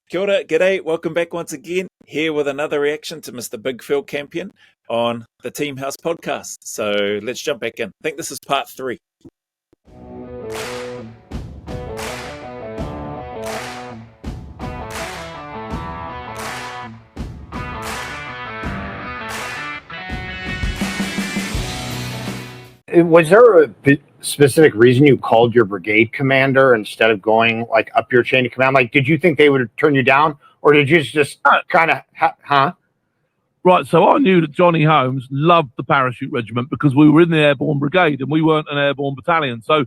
Kia ora, g'day, welcome back once again, here with another reaction to Mr. Big Phil Campion on the Team House podcast. So let's jump back in. I think this is part 3. Was there a specific reason you called your brigade commander instead of going like up your chain of command? Like, did you think they would turn you down, or did you just kind of, Right, so I knew that Johnny Holmes loved the parachute regiment because we were in the airborne brigade and we weren't an airborne battalion. So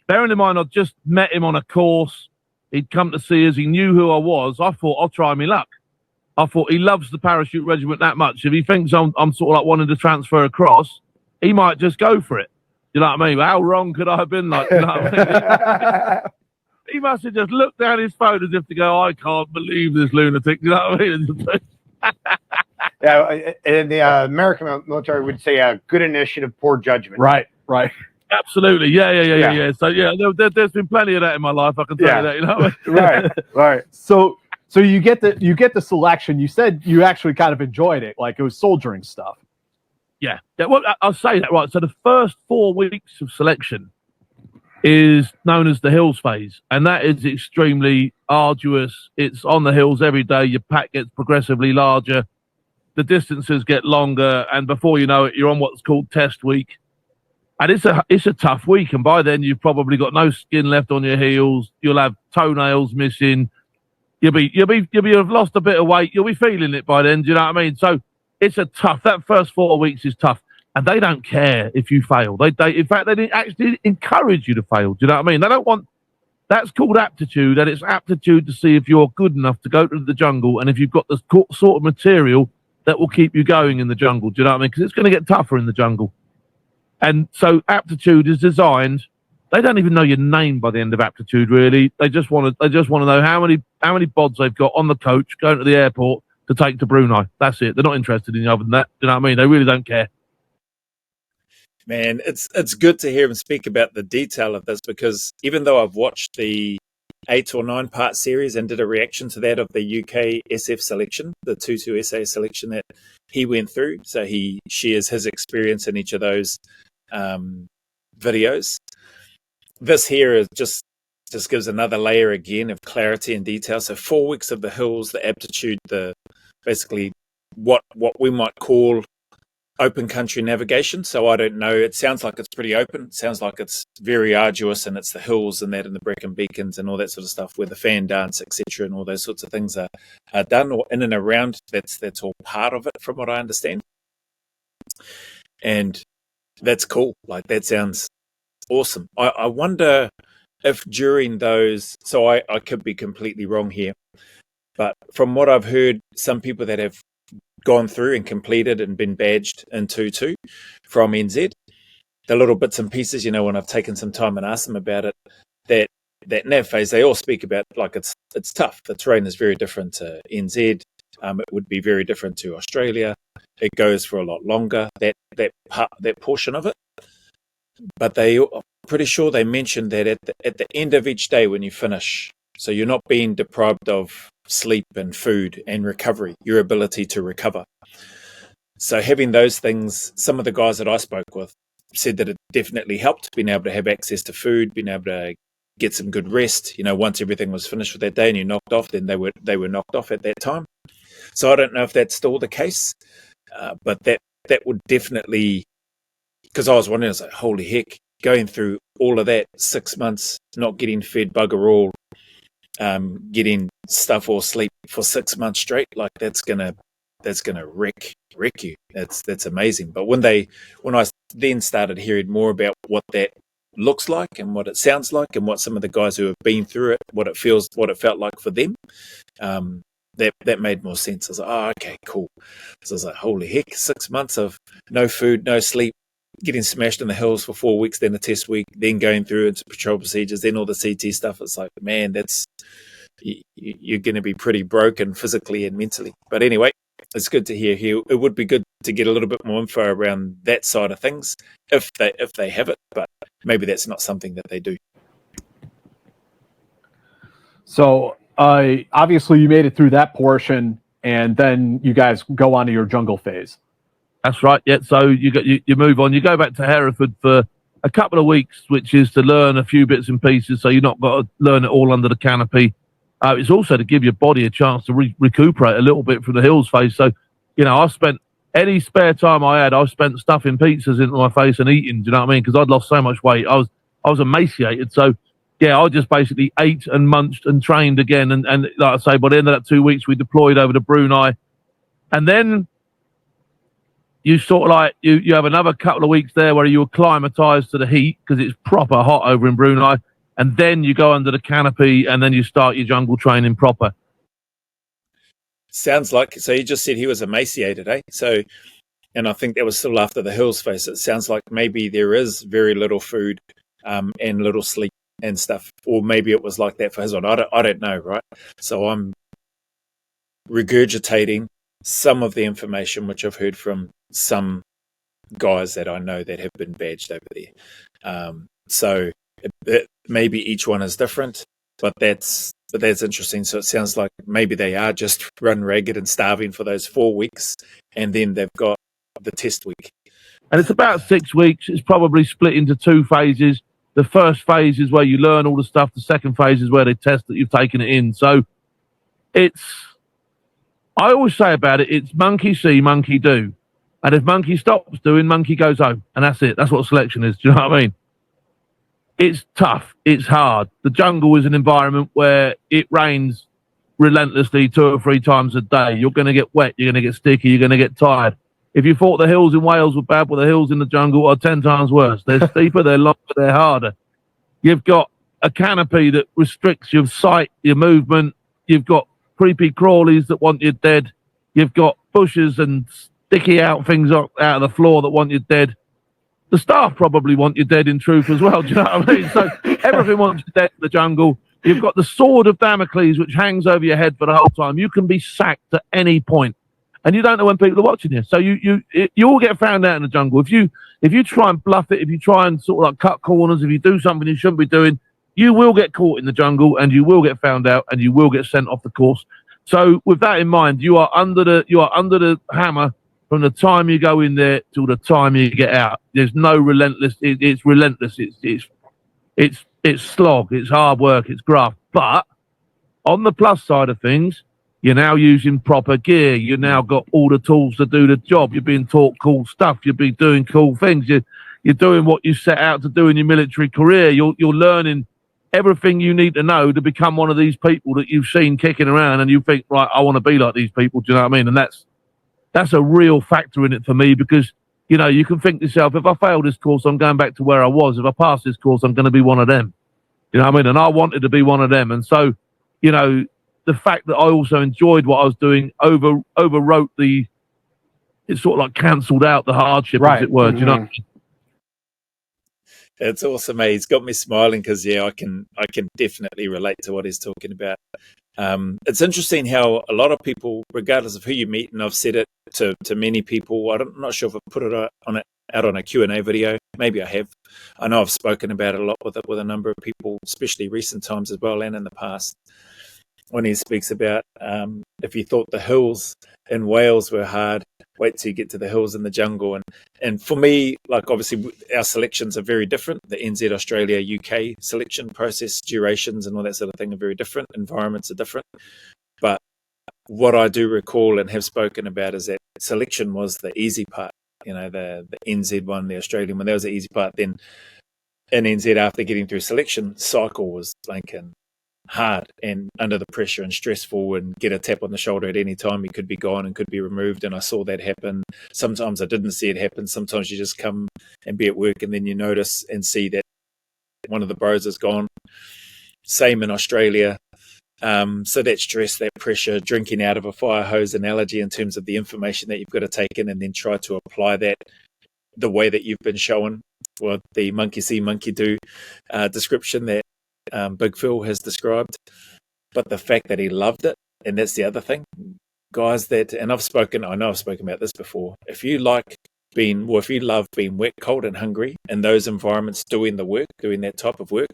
bearing in mind, I just met him on a course. He'd come to see us. He knew who I was. I thought, I'll try me luck. I thought he loves the parachute regiment that much. If he thinks I'm sort of like wanting to transfer across, he might just go for it. You know what I mean? How wrong could I have been? Like, you know what I mean? He must have just looked down his phone as if to go, I can't believe this lunatic. You know what I mean? Yeah, in the American military would say good initiative, poor judgment. Right. Absolutely. Yeah. So, yeah, there's been plenty of that in my life. I can tell you that. You know what I mean? Right. So you get the selection. You said you actually kind of enjoyed it, like it was soldiering stuff. Yeah. Well, I'll say that, right. So the first 4 weeks of selection is known as the hills phase, and that is extremely arduous. It's on the hills every day. Your pack gets progressively larger. The distances get longer, and before you know it, you're on what's called test week. And it's a tough week, and by then you've probably got no skin left on your heels. You'll have toenails missing. You'll have lost a bit of weight. You'll be feeling it by then. Do you know what I mean? So it's that first 4 weeks is tough, and they don't care if you fail. They in fact, they didn't actually encourage you to fail. Do you know what I mean? They don't want. That's called aptitude, and it's aptitude to see if you're good enough to go to the jungle, and if you've got the sort of material that will keep you going in the jungle. Do you know what I mean? Because it's going to get tougher in the jungle. And so aptitude is designed. They don't even know your name by the end of aptitude, really. They just want to know how many bods they've got on the coach going to the airport to take to Brunei. That's it. They're not interested in other than that. Do you know what I mean? They really don't care. Man, it's good to hear him speak about the detail of this, because even though I've watched the 8 or 9 part series and did a reaction to that of the UK SF selection, the 2-2 SAS selection that he went through, so he shares his experience in each of those videos. This here is just gives another layer again of clarity and detail. So 4 weeks of the hills, the aptitude, the basically what we might call open country navigation. So I don't know. It sounds like it's pretty open. It sounds like it's very arduous, and it's the hills and that, and the Brecon Beacons and all that sort of stuff, where the fan dance, etc., and all those sorts of things are done, or in and around. That's all part of it, from what I understand. And that's cool. Like, that sounds awesome. I wonder if during those, so I could be completely wrong here, but from what I've heard, some people that have gone through and completed and been badged in 2-2 from NZ, the little bits and pieces, you know, when I've taken some time and asked them about it, that nav phase, they all speak about, like, it's tough. The terrain is very different to NZ. It would be very different to Australia. It goes for a lot longer, that portion of it. But I'm pretty sure they mentioned that at the end of each day when you finish, so you're not being deprived of sleep and food and recovery, your ability to recover. So having those things, some of the guys that I spoke with said that it definitely helped, being able to have access to food, being able to get some good rest. You know, once everything was finished for that day and you knocked off, then they were knocked off at that time. So I don't know if that's still the case, but that would definitely, because I was wondering, I was like, holy heck, going through all of that 6 months, not getting fed bugger all, getting stuff or sleep for 6 months straight, like that's gonna wreck you. That's amazing. But when I then started hearing more about what that looks like and what it sounds like, and what some of the guys who have been through it, what it felt like for them, that made more sense. I was like, oh, okay, cool. So I was like, holy heck, 6 months of no food, no sleep, getting smashed in the hills for 4 weeks, then a test week, then going through into patrol procedures, then all the CT stuff. It's like, man, you're going to be pretty broken physically and mentally. But anyway, it's good to hear here. It would be good to get a little bit more info around that side of things if they have it, but maybe that's not something that they do. So obviously you made it through that portion, and then you guys go on to your jungle phase. That's right. Yeah. So you move on. You go back to Hereford for a couple of weeks, which is to learn a few bits and pieces. So you're not got to learn it all under the canopy. It's also to give your body a chance to recuperate a little bit from the hills phase. So, I spent any spare time I had, I spent stuffing pizzas into my face and eating. Do you know what I mean? Because I'd lost so much weight. I was emaciated. So, yeah, I just basically ate and munched and trained again. And like I say, by the end of that 2 weeks, we deployed over to Brunei. And then you sort of like, you have another couple of weeks there where you acclimatise to the heat because it's proper hot over in Brunei. And then you go under the canopy and then you start your jungle training proper. Sounds like, so you just said he was emaciated, eh? So, and I think that was still after the hills phase. It sounds like maybe there is very little food and little sleep and stuff. Or maybe it was like that for his one. I don't know, right? So I'm regurgitating some of the information which I've heard from some guys that I know that have been badged over there. So maybe each one is different, but that's interesting. So it sounds like maybe they are just run ragged and starving for those 4 weeks, and then they've got the test week. And it's about 6 weeks. It's probably split into 2 phases. The first phase is where you learn all the stuff. The second phase is where they test that you've taken it in. So I always say about it, it's monkey see, monkey do. And if monkey stops doing, monkey goes home. And that's it. That's what selection is. Do you know what I mean? It's tough. It's hard. The jungle is an environment where it rains relentlessly 2 or 3 times a day. You're going to get wet. You're going to get sticky. You're going to get tired. If you thought the hills in Wales were bad, well, the hills in the jungle are 10 times worse. They're steeper, they're longer, they're harder. You've got a canopy that restricts your sight, your movement. You've got creepy crawlies that want you dead. You've got bushes and sticky out things out of the floor that want you dead. The staff probably want you dead in truth as well. Do you know what I mean? So everything wants you dead in the jungle. You've got the sword of Damocles, which hangs over your head for the whole time. You can be sacked at any point, and you don't know when people are watching you. So you all get found out in the jungle. If you try and bluff it, if you try and sort of like cut corners, if you do something you shouldn't be doing, you will get caught in the jungle, and you will get found out, and you will get sent off the course. So with that in mind, you are under the hammer from the time you go in there till the time you get out. There's no relentless. It's relentless. It's slog. It's hard work. It's graft. But on the plus side of things, you're now using proper gear. You've now got all the tools to do the job. You're being taught cool stuff. You'll be doing cool things. You're doing what you set out to do in your military career. You're learning everything you need to know to become one of these people that you've seen kicking around, and you think, right, I want to be like these people. Do you know what I mean? And that's a real factor in it for me, because, you can think to yourself, if I fail this course, I'm going back to where I was. If I pass this course, I'm going to be one of them. You know what I mean? And I wanted to be one of them. And so, the fact that I also enjoyed what I was doing overwrote it sort of like cancelled out the hardship, Right. as it were. Do you know? It's awesome, mate. He's got me smiling because, I can definitely relate to what he's talking about. It's interesting how a lot of people, regardless of who you meet, and I've said it to many people, I'm not sure if I put it out on a Q&A video. Maybe I have. I know I've spoken about it a lot with a number of people, especially recent times as well, and in the past, when he speaks about if you thought the hills in Wales were hard, wait till you get to the hills in the jungle. And for me, like, obviously our selections are very different. The NZ, Australia, UK selection process, durations and all that sort of thing are very different. Environments are different. But what I do recall and have spoken about is that selection was the easy part. The NZ one, the Australian one, that was the easy part. Then in NZ, after getting through selection, cycle was blanking hard and under the pressure and stressful, and get a tap on the shoulder at any time. You could be gone and could be removed, and I saw that happen. Sometimes I didn't see it happen. Sometimes you just come and be at work and then you notice and see that one of the bros is gone. Same in Australia. So that stress, that pressure, drinking out of a fire hose analogy in terms of the information that you've got to take in and then try to apply that the way that you've been shown, or the monkey see, monkey do description that Big Phil has described. But the fact that he loved it, and that's the other thing, guys, and I know I've spoken about this before, if you love being wet, cold and hungry in those environments, doing that type of work,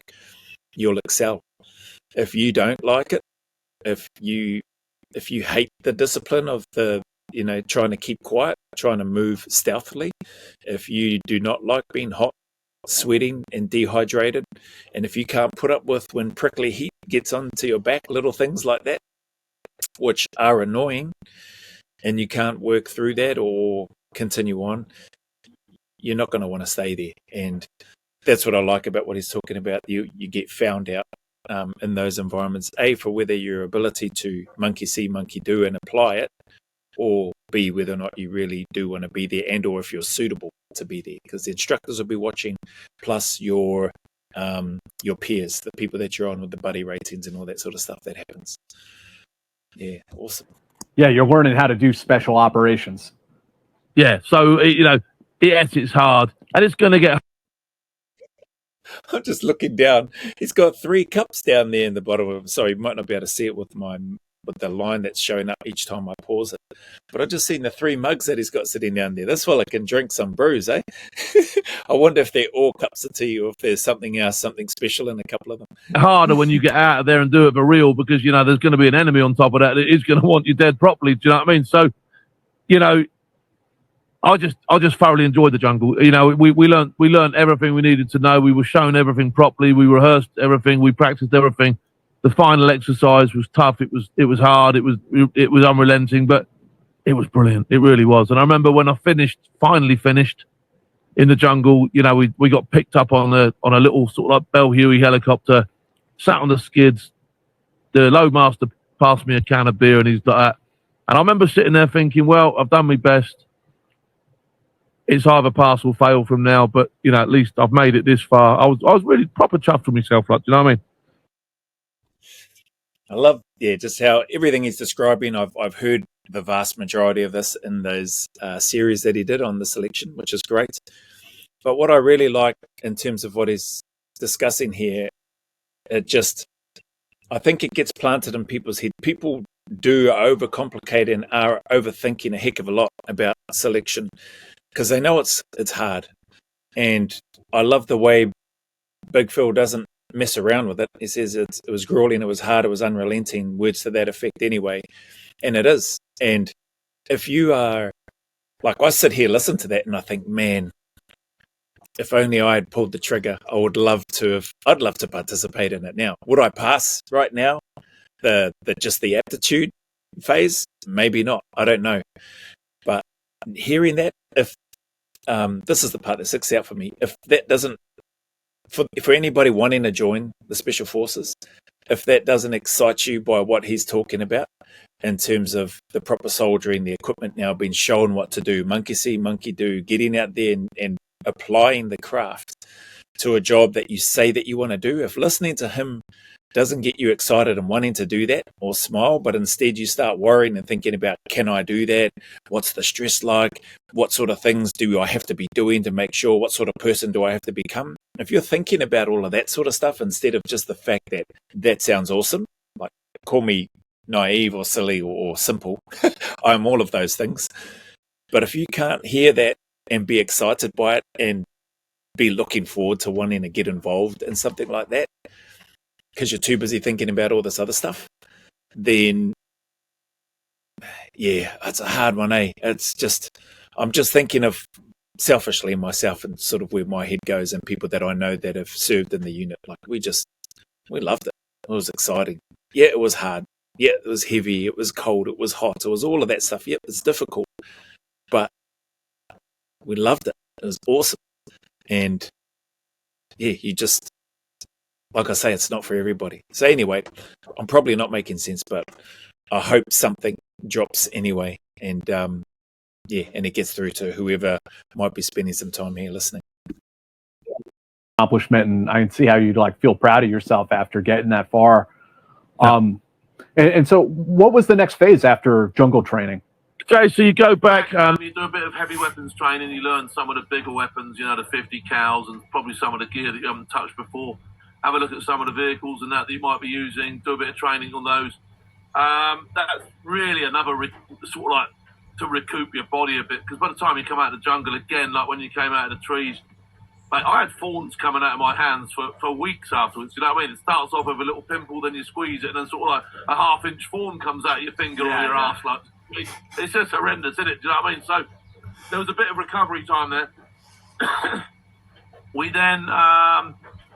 you'll excel. If you don't like it, if you hate the discipline of the, trying to keep quiet, trying to move stealthily, if you do not like being hot, sweating and dehydrated, and if you can't put up with when prickly heat gets onto your back, little things like that, which are annoying, and you can't work through that or continue on, you're not going to want to stay there. And that's what I like about what he's talking about. You get found out in those environments, A, for whether your ability to monkey see, monkey do and apply it, or B, whether or not you really do want to be there, and or if you're suitable to be there, because the instructors will be watching, plus your peers, the people that you're on with the buddy ratings and all that sort of stuff that happens. Yeah, awesome. Yeah, you're learning how to do special operations. Yeah, so, yes, it's hard, and it's going to get... I'm just looking down. He's got 3 cups down there in the bottom of him. Sorry, you might not be able to see it with the line that's showing up each time I pause it. But I've just seen the 3 mugs that he's got sitting down there. This fella can drink some brews, eh? I wonder if they're all cups of tea or if there's something else, something special in a couple of them. Harder when you get out of there and do it for real, because, there's going to be an enemy on top of that is going to want you dead properly. Do you know what I mean? So, I just thoroughly enjoyed the jungle. We learned everything we needed to know. We were shown everything properly. We rehearsed everything. We practiced everything. The final exercise was tough. It was hard. It was unrelenting, but it was brilliant. It really was. And I remember when I finally finished in the jungle, we got picked up on a little sort of like Bell Huey helicopter, sat on the skids. The loadmaster passed me a can of beer and he's like that. And I remember sitting there thinking, well, I've done my best. It's either pass or fail from now, but at least I've made it this far. I was really proper chuffed with myself, like, do you know what I mean? I love, just how everything he's describing. I've heard the vast majority of this in those series that he did on the selection, which is great. But what I really like in terms of what he's discussing here, I think it gets planted in people's head. People do overcomplicate and are overthinking a heck of a lot about selection, because they know it's hard. And I love the way Big Phil doesn't mess around with it. He says it was grueling, it was hard, it was unrelenting, words to that effect anyway. And it is. And if you are, like, I sit here, listen to that, and I think, man, if only I had pulled the trigger, I'd love to participate in it now. Would I pass right now? Just the aptitude phase? Maybe not. I don't know. But hearing that, if this is the part that sticks out for me, if that doesn't, for anybody wanting to join the Special Forces, if that doesn't excite you by what he's talking about in terms of the proper soldiering, the equipment now being shown what to do, monkey see, monkey do, getting out there and applying the craft to a job that you say that you want to do, if listening to him doesn't get you excited and wanting to do that or smile, but instead you start worrying and thinking about, can I do that? What's the stress like? What sort of things do I have to be doing to make sure? What sort of person do I have to become? If you're thinking about all of that sort of stuff instead of just the fact that sounds awesome, like, call me naive or silly or simple, I'm all of those things. But if you can't hear that and be excited by it and be looking forward to wanting to get involved in something like that, because you're too busy thinking about all this other stuff, then it's a hard one, eh? I'm just thinking of selfishly myself and sort of where my head goes, and people that I know that have served in the unit. Like, we loved it. It was exciting. Yeah, it was hard. Yeah, it was heavy. It was cold. It was hot. It was all of that stuff. Yep, it's difficult, but we loved it. It was awesome. And you just, like I say, it's not for everybody. So anyway, I'm probably not making sense, but I hope something drops anyway. And and it gets through to whoever might be spending some time here listening. Accomplishment, and I can see how you'd feel proud of yourself after getting that far. Yeah. And so what was the next phase after jungle training? Okay, so you go back, you do a bit of heavy weapons training, you learn some of the bigger weapons, the 50 cals and probably some of the gear that you haven't touched before. Have a look at some of the vehicles and that you might be using, do a bit of training on those. That's really another sort of like to recoup your body a bit, because by the time you come out of the jungle again, like when you came out of the trees, Like, I had thorns coming out of my hands for weeks afterwards. You know what I mean? It starts off with a little pimple, then you squeeze it, and then sort of like a half-inch thorn comes out of your finger or your arse. Like, it's just horrendous, isn't it? Do you know what I mean? So there was a bit of recovery time there. We then,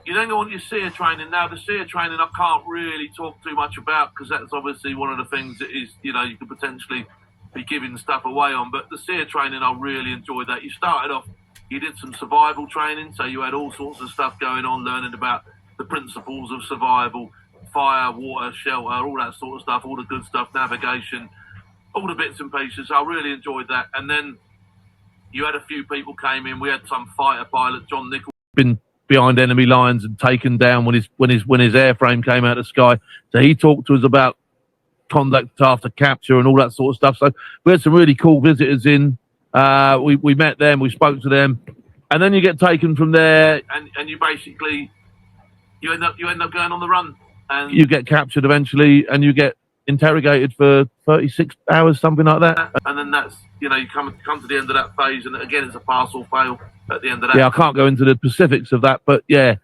you then go on your SEER training. Now, the SEER training I can't really talk too much about because that's obviously one of the things that is, you know, you could potentially be giving stuff away on. But the SEER training, I really enjoyed that. You started off, you did some survival training, so you had all sorts of stuff going on, learning about the principles of survival, fire, water, shelter, all that sort of stuff, all the good stuff, navigation, all the bits and pieces. I really enjoyed that. And then you had a few people came in. We had some fighter pilot, John Nichols, been behind enemy lines and taken down when his airframe came out of the sky. So he talked to us about conduct after capture and all that sort of stuff. So we had some really cool visitors in. We met them, we spoke to them, and then you get taken from there, and you basically you end up going on the run, and you get captured eventually, and you get interrogated for 36 hours, something like that. And then that's, you know, you come to the end of that phase, and again, it's a pass or fail at the end of that. Yeah, I can't go into the specifics of that, but yeah,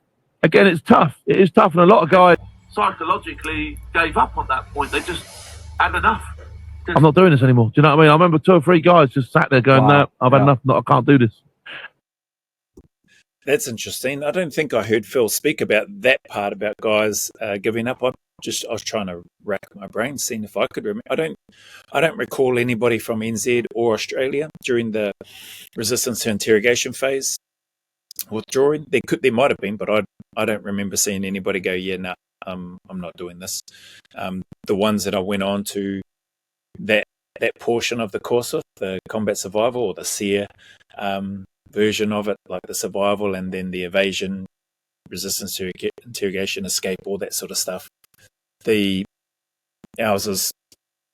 again, it's tough. It is tough, and a lot of guys psychologically gave up on that point. They just had enough. I'm not doing this anymore. Do you know what I mean? I remember 2 or 3 guys just sat there going, "No, I've had enough. No, I can't do this." That's interesting. I don't think I heard Phil speak about that part about guys giving up. I was trying to rack my brain, seeing if I could remember. I don't recall anybody from NZ or Australia during the resistance to interrogation phase withdrawing. There might have been, but I don't remember seeing anybody go, "Yeah, no, I'm not doing this." The ones that I went on to that portion of the course of the combat survival or the SEER version of it, like the survival and then the evasion, resistance to interrogation, escape, all that sort of stuff. Ours is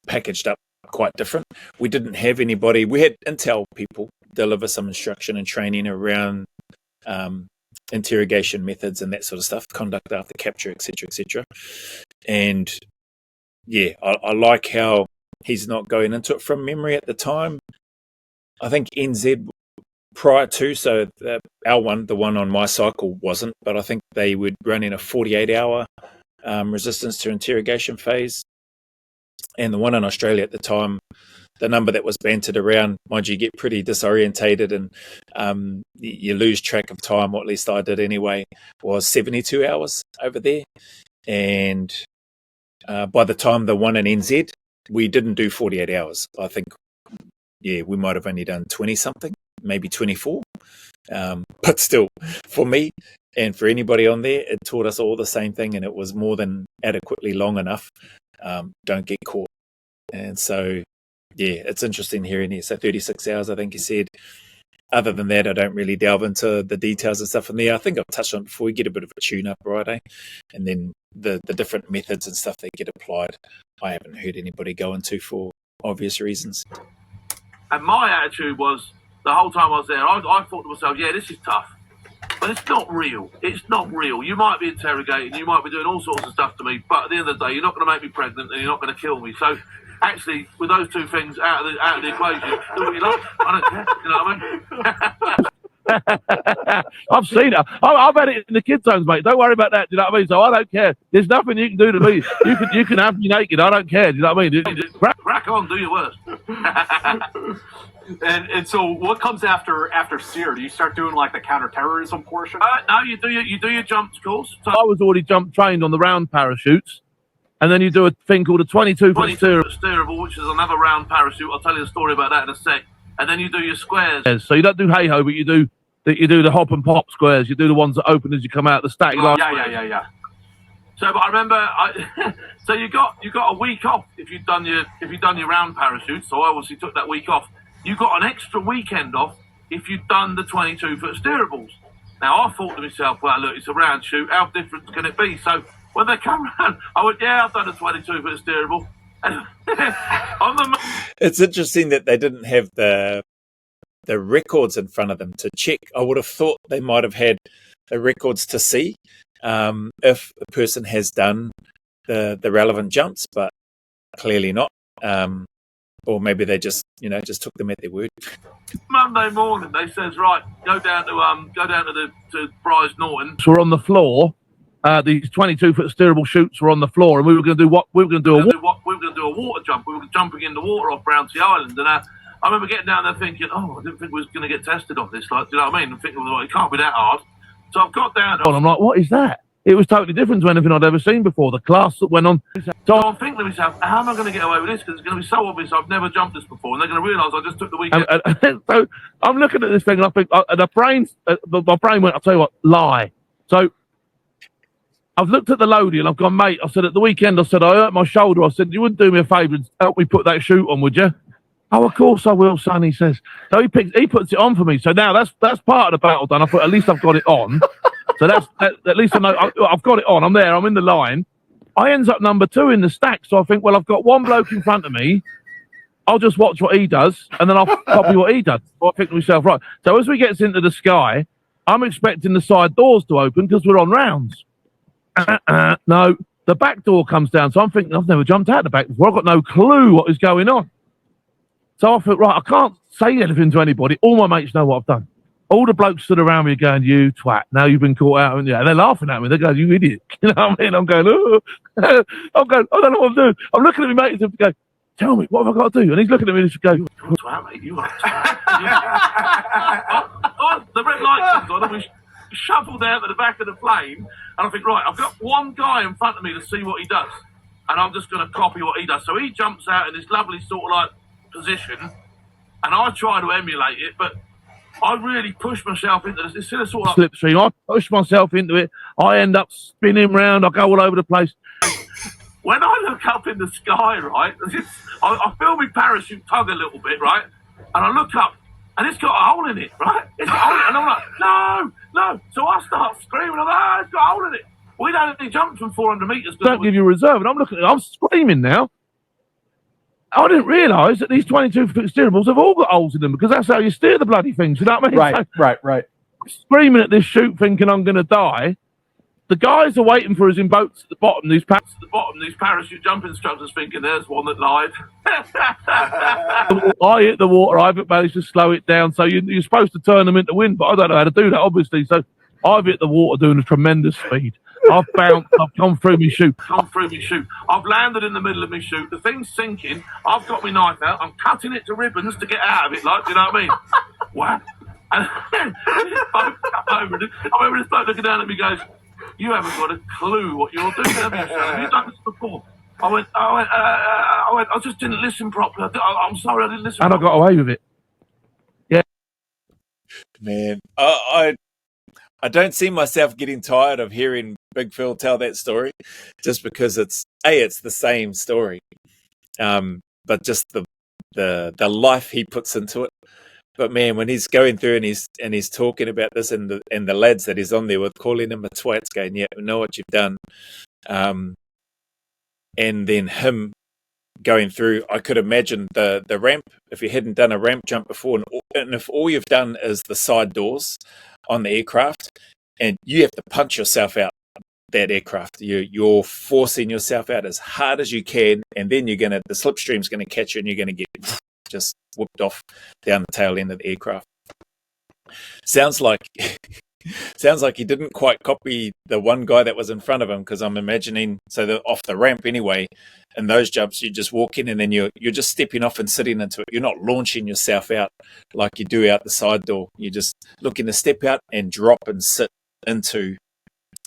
packaged up quite different. We didn't have anybody. We had intel people deliver some instruction and training around interrogation methods and that sort of stuff, conduct after capture, etc., etc. And yeah, I like how he's not going into it from memory at the time. I think NZ prior to, so our one, the one on my cycle wasn't, but I think they would run in a 48-hour resistance to interrogation phase. And the one in Australia at the time, the number that was bantered around, mind you, get pretty disorientated and you lose track of time, or at least I did anyway, was 72 hours over there. And by the time the one in NZ, we didn't do 48 hours. I think, yeah, we might have only done 20-something, maybe 24. But still, for me and for anybody on there, it taught us all the same thing, and it was more than adequately long enough. Don't get caught. And so, yeah, it's interesting hearing it. So 36 hours, I think you said. Other than that, I don't really delve into the details and stuff in there. I think I've touched on it before. We get a bit of a tune-up, right, eh? And then the different methods and stuff that get applied, I haven't heard anybody go into for obvious reasons. And my attitude was, the whole time I was there, I thought to myself, yeah, this is tough, but it's not real. It's not real. You might be interrogating, you might be doing all sorts of stuff to me, but at the end of the day, you're not going to make me pregnant and you're not going to kill me. So actually, with those two things out of the equation, do what you like. I don't care. You know what I mean? I've seen it. I've had it in the kids' homes, mate. Don't worry about that. Do you know what I mean? So I don't care. There's nothing you can do to me. You can have me naked. I don't care. Do you know what I mean? Just crack on. Do your worst. And so, what comes after SEER? Do you start doing like the counterterrorism portion? No, you do your jumps course. So I was already jump trained on the round parachutes. And then you do a thing called a 22-foot steerable, which is another round parachute. I'll tell you a story about that in a sec. And then you do your squares. So you don't do hey-ho, but you do the hop and pop squares. You do the ones that open as you come out the static line. Yeah. So, but I remember, so you got a week off if you'd done your round parachute. So I obviously took that week off. You got an extra weekend off if you'd done the 22-foot steerables. Now I thought to myself, well, look, it's a round shoot. How different can it be? So when they come around, I went, yeah, I've done a 22-foot steerable. It's interesting that they didn't have the records in front of them to check. I would have thought they might have had the records to see if a person has done the relevant jumps, but clearly not. or maybe they just took them at their word. Monday morning, they says, right, go down to Bryce Norton. So we're on the floor. These 22-foot steerable chutes were on the floor, and we were going to do a water jump. We were jumping in the water off Brownsea Island, and I remember getting down there thinking, oh, I didn't think we was going to get tested on this. Like, do you know what I mean? I'm thinking, well, it can't be that hard. So I've got down, and I'm like, what is that? It was totally different to anything I'd ever seen before. The class that went on. So I'm thinking to myself, how am I going to get away with this? Because it's going to be so obvious I've never jumped this before, and they're going to realise I just took the weekend. So I'm looking at this thing, and I think, my brain went, I'll tell you what, lie. So I've looked at the loadie, and I've gone, mate, I said, at the weekend, I said, I hurt my shoulder. I said, you wouldn't do me a favour and help me put that chute on, would you? Oh, of course I will, son, he says. So he puts it on for me. So now that's part of the battle done. I thought, at least I've got it on. So at least I know I've got it on. I'm there. I'm in the line. I ends up number 2 in the stack. So I think, well, I've got one bloke in front of me. I'll just watch what he does, and then I'll copy what he does. So I think to myself, right. So as we get into the sky, I'm expecting the side doors to open because we're on rounds. No, the back door comes down. So I'm thinking, I've never jumped out the back before. I've got no clue what is going on. So I thought, right, I can't say anything to anybody. All my mates know what I've done. All the blokes stood around me going, you twat, now you've been caught out. And they're laughing at me. They're going, you idiot. You know what I mean? I'm going, oh. I'm going, I don't know what I'm doing. I'm looking at my mates and go, tell me, what have I got to do? And he's looking at me and he's going, you're a twat, mate. You are a twat. The red light comes on and we shuffle down to the back of the plane. And I think, right, I've got one guy in front of me to see what he does. And I'm just going to copy what he does. So he jumps out in this lovely sort of like position. And I try to emulate it, but I really push myself into this. Instead of sort of slipstream, I push myself into it. I end up spinning round. I go all over the place. When I look up in the sky, right, I feel my parachute tug a little bit, right, and I look up, and it's got a hole in it, right? It's got a hole in it, and I'm like, no. So I start screaming, it's got a hole in it. We'd only jumped from 400 metres. Don't give you a reserve, and I'm looking at it, I'm screaming now. I didn't realise that these 22-foot steerables have all got holes in them because that's how you steer the bloody things. You know what I mean? Right. Screaming at this chute, thinking I'm going to die. The guys are waiting for us in boats at the bottom. These parachute jumping instructors thinking there's one that lied. I hit the water. I haven't managed to slow it down. So you're supposed to turn them into wind, but I don't know how to do that, obviously. So I've hit the water doing a tremendous speed. I've bounced, I've gone through my chute. I've landed in the middle of my chute. The thing's sinking. I've got my knife out. I'm cutting it to ribbons to get out of it, like, you know what I mean? Wow. And I remember this bloke looking down at me goes, you haven't got a clue what you're doing, have you, son? Have you done this before? I went, I just didn't listen properly. I'm sorry, I didn't listen properly. And I got away with it. Yeah. Man, I don't see myself getting tired of hearing Big Phil tell that story, just because it's the same story, but just the life he puts into it. But man, when he's going through and he's talking about this, and the lads that he's on there with calling him a twat, going, yeah, we know what you've done, and then him going through, I could imagine the ramp, if you hadn't done a ramp jump before, and if all you've done is the side doors on the aircraft, and you have to punch yourself out that aircraft, you're forcing yourself out as hard as you can, and then the slipstream's going to catch you, and you're going to get just whipped off down the tail end of the aircraft. Sounds like he didn't quite copy the one guy that was in front of him, because I'm imagining, off the ramp anyway, in those jumps, you just walk in and then you're just stepping off and sitting into it. You're not launching yourself out like you do out the side door. You're just looking to step out and drop and sit into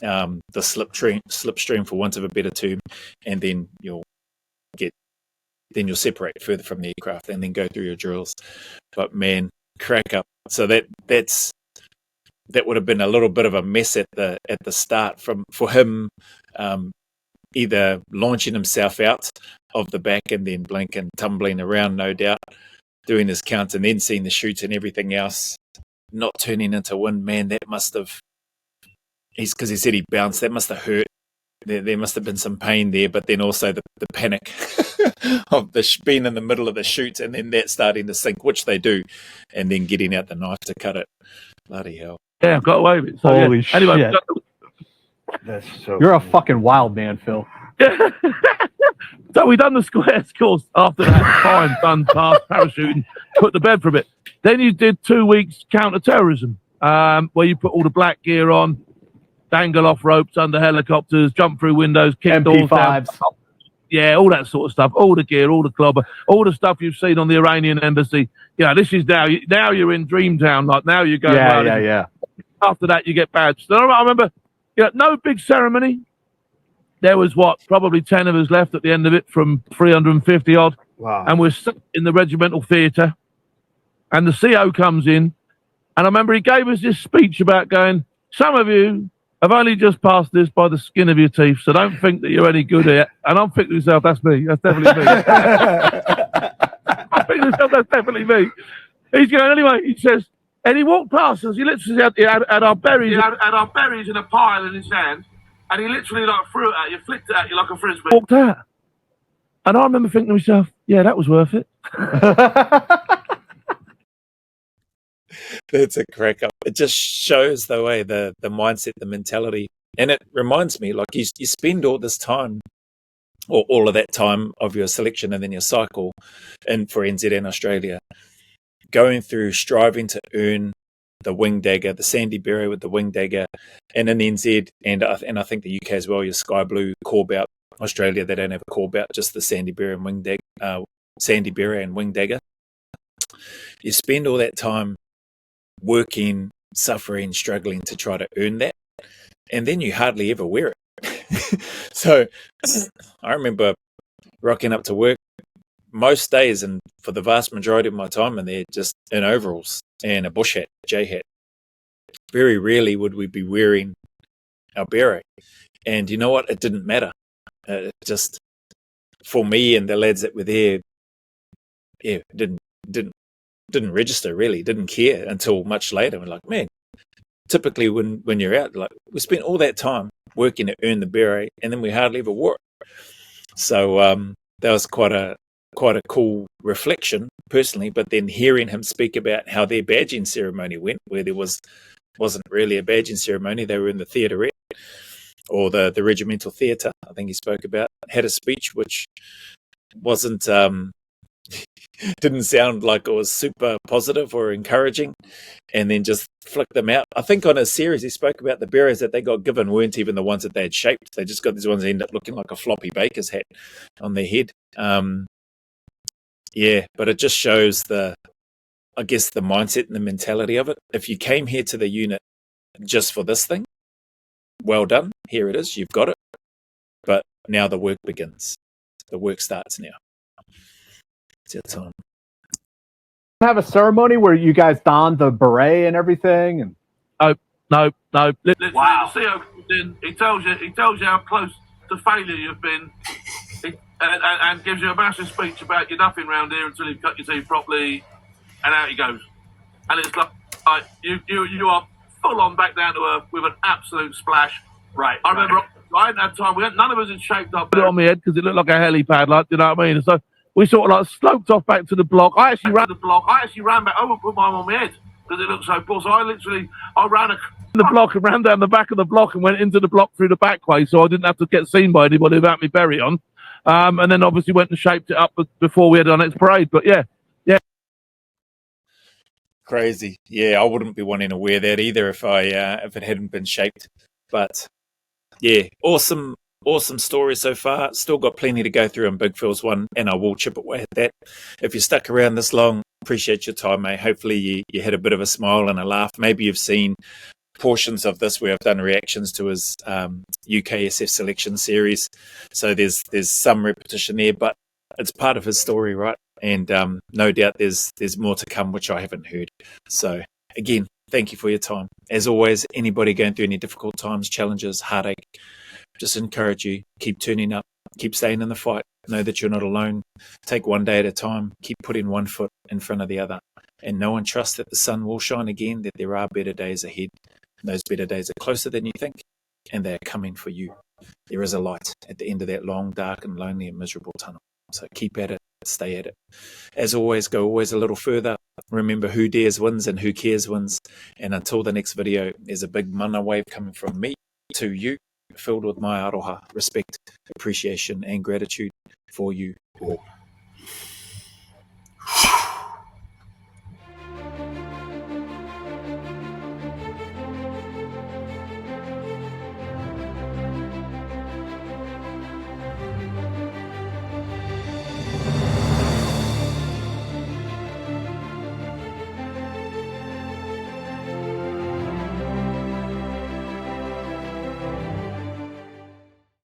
the slipstream, for want of a better term, and then you'll separate further from the aircraft and then go through your drills. But man, crack up. So that would have been a little bit of a mess at the start for him, either launching himself out of the back and then blinking, tumbling around, no doubt, doing his counts, and then seeing the chutes and everything else, not turning into wind. Man, that must have, because he said he bounced, that must have hurt. There must have been some pain there, but then also the panic of being in the middle of the chutes and then that starting to sink, which they do, and then getting out the knife to cut it. Bloody hell. Yeah, I've got away with it. So, holy shit. Anyway, That's so You're funny. a fucking wild man, Phil. Yeah. So we done the squares course after that. Fine, done, passed, parachuting, put the bed for a bit. Then you did 2 weeks counter-terrorism, where you put all the black gear on, dangle off ropes under helicopters, jump through windows, kick doors down. MP5s. Yeah, all that sort of stuff. All the gear, all the clobber, all the stuff you've seen on the Iranian embassy. Yeah, this is now you're in Dreamtown. Like now you're going. Yeah. After that, you get badged. So I remember, no big ceremony. There was probably 10 of us left at the end of it from 350 odd. Wow. And we're sat in the regimental theatre, and the CO comes in, and I remember he gave us this speech about going, some of you have only just passed this by the skin of your teeth, so don't think that you're any good at it. And I'm thinking to myself, that's me. That's definitely me. I'm thinking to myself, that's definitely me. He's going, anyway, he says, and he walked past us. He literally had our berries. He had our berries in a pile in his hand, and he literally threw it at you, flicked it at you like a frisbee. Walked out. And I remember thinking to myself, yeah, that was worth it. That's a crack up. It just shows the way the mindset, the mentality. And it reminds me, like you spend all this time, or all of that time of your selection and then your cycle for NZ and Australia, going through striving to earn the wing dagger, the Sandy Beret with the wing dagger, and in NZ and I think the UK as well, your sky blue core bout. Australia, they don't have a core bout, just the Sandy Beret and wing dagger. Sandy Beret and wing dagger. You spend all that time working, suffering, struggling to try to earn that, and then you hardly ever wear it. So I remember rocking up to work most days, and for the vast majority of my time in there, just in overalls and a bush hat, J hat. Very rarely would we be wearing our beret, and you know what? It didn't matter. Just for me and the lads that were there, yeah, didn't register really, didn't care until much later. We're like, man, typically when you're out, like we spent all that time working to earn the beret, and then we hardly ever wore it. So that was quite a cool reflection personally. But then hearing him speak about how their badging ceremony went, where there wasn't really a badging ceremony, they were in the theaterette, or the regimental theatre, I think he spoke about, had a speech which wasn't didn't sound like it was super positive or encouraging, and then just flicked them out. I think on his series he spoke about the berets that they got given weren't even the ones that they had shaped. They just got these ones that ended up looking like a floppy baker's hat on their head. Yeah, but it just shows the mindset and the mentality of it. If you came here to the unit just for this thing, well done. Here it is. You've got it. But now the work begins. The work starts now. It's your time. Have a ceremony where you guys don the beret and everything, and No. Wow. The CEO comes in, he tells you how close to failure you've been, and gives you a massive speech about you're nothing round here until you've cut your teeth properly, and out he goes. And it's like you are full on back down to earth with an absolute splash. Right. I remember I hadn't had time. None of us had shaped up. Put it on my head because it looked like a helipad, like, you know what I mean? And so we sort of like sloped off back to the block. I actually ran back over, put mine on my head because it looked so poor. So I ran the block and ran down the back of the block and went into the block through the back way, so I didn't have to get seen by anybody without me berry on. And then obviously went and shaped it up before we had our next parade. But yeah. Crazy. Yeah, I wouldn't be wanting to wear that either if it hadn't been shaped. But yeah, awesome story so far. Still got plenty to go through on Big Phil's one, and I will chip away at that. If you're stuck around this long, appreciate your time, mate. Hopefully you had a bit of a smile and a laugh. Maybe you've seen portions of this where I've done reactions to his UKSF selection series. So there's some repetition there, but it's part of his story, right? And no doubt there's more to come, which I haven't heard. So again, thank you for your time. As always, anybody going through any difficult times, challenges, heartache, just encourage you, keep turning up, keep staying in the fight. Know that you're not alone. Take one day at a time. Keep putting one foot in front of the other. And know and trust that the sun will shine again, that there are better days ahead. Those better days are closer than you think, and they are coming for you. There is a light at the end of that long, dark and lonely and miserable tunnel. So keep at it, stay at it. As always, go always a little further. Remember, who dares wins and who cares wins. And until the next video, there's a big mana wave coming from me to you. filled with my aroha, respect, appreciation, and gratitude for you all.